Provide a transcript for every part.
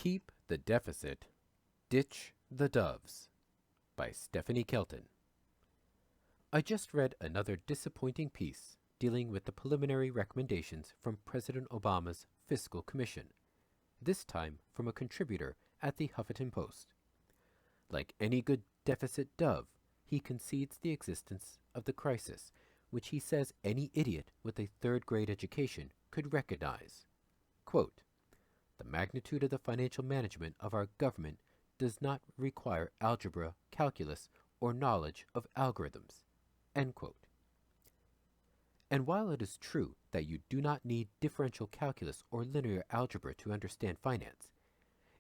Keep the Deficit, Ditch the Doves by Stephanie Kelton. I just read another disappointing piece dealing with the preliminary recommendations from President Obama's Fiscal Commission, this time from a contributor at the Huffington Post. Like any good deficit dove, he concedes the existence of the crisis, which he says any idiot with a third-grade education could recognize. Quote, "The magnitude of the financial management of our government does not require algebra, calculus, or knowledge of algorithms." End quote. And while it is true that you do not need differential calculus or linear algebra to understand finance,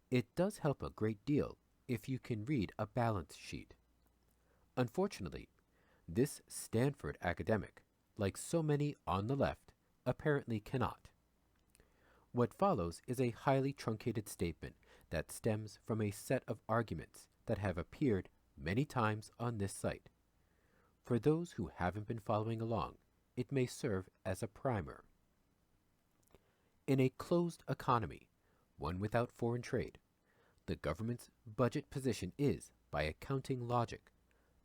it does help a great deal if you can read a balance sheet. Unfortunately, this Stanford academic, like so many on the left, apparently cannot. What follows is a highly truncated statement that stems from a set of arguments that have appeared many times on this site. For those who haven't been following along, it may serve as a primer. In a closed economy, one without foreign trade, the government's budget position is, by accounting logic,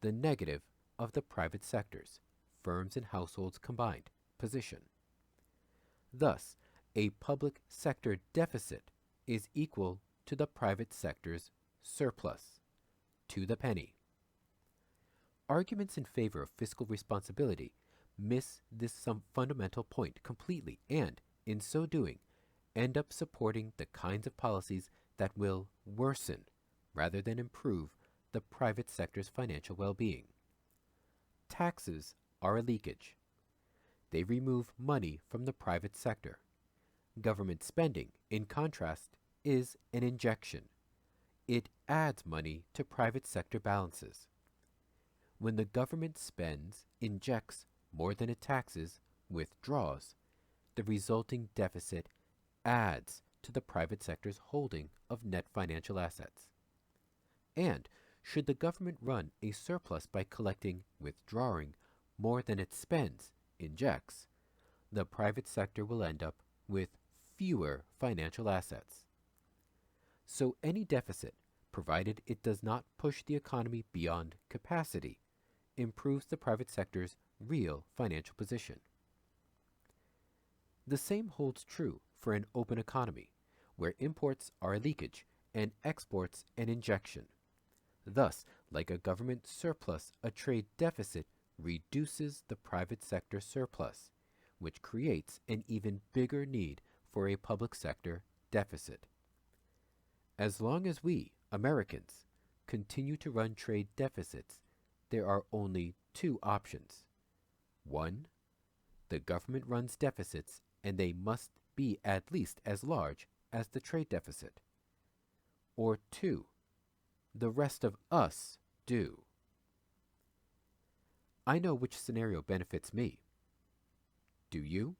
the negative of the private sector's, firms and households combined, position. Thus, a public sector deficit is equal to the private sector's surplus, to the penny. Arguments in favor of fiscal responsibility miss this some fundamental point completely and, in so doing, end up supporting the kinds of policies that will worsen, rather than improve, the private sector's financial well-being. Taxes are a leakage. They remove money from the private sector. Government spending, in contrast, is an injection. It adds money to private sector balances. When the government spends, injects more than it taxes, withdraws, the resulting deficit adds to the private sector's holding of net financial assets. And should the government run a surplus by collecting, withdrawing, more than it spends, injects, the private sector will end up with fewer financial assets. So any deficit, provided it does not push the economy beyond capacity, improves the private sector's real financial position. The same holds true for an open economy, where imports are a leakage and exports an injection. Thus, like a government surplus, a trade deficit reduces the private sector surplus, which creates an even bigger need for a public sector deficit. As long as we, Americans, continue to run trade deficits, there are only two options. One, the government runs deficits and they must be at least as large as the trade deficit. Or two, the rest of us do. I know which scenario benefits me. Do you?